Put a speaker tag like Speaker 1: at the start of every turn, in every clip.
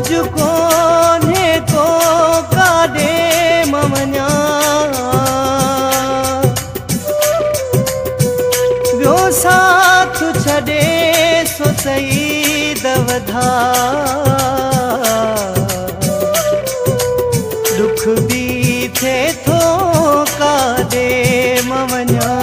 Speaker 1: कुझु कोन्हे को काॾे मां वञा, ॿियो साथ छॾे सो सही दवधा, दुख बि थिए थो काॾे मां वञा।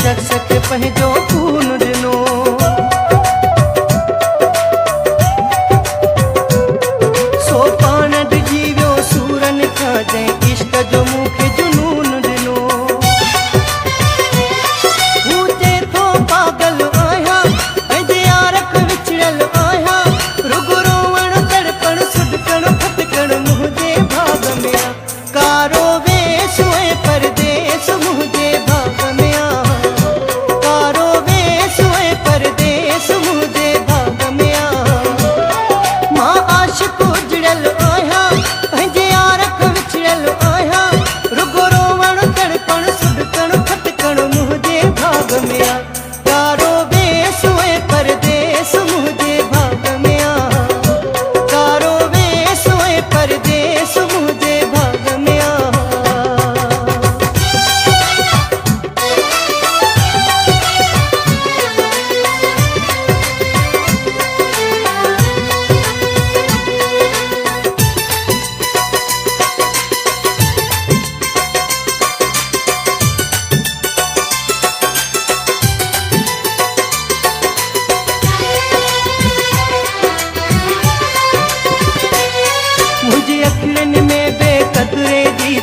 Speaker 1: शख्स खे पंहिंजो खून ॾिनो, सो पाण डिॼी वियो सूरनि खां जंहिं इश्क जो मूंखे जुनून ॾिनो। हू चए थो पागल आहियां, पंहिंजे यार खां विछड़ियल आहियां, रुॻो रोवण तड़पण सुॾकण फटकण मुंहिंजे भाग में आ, कारो वेश ऐं परदेस मुंहिंजे भाग में आ,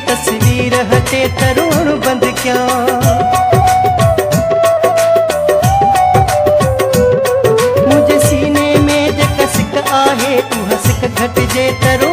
Speaker 1: तस्वीर हटे तरुण बंद क्या, मुझे सीने में जेका सिक आहे उहा सिक घटिजे तरुण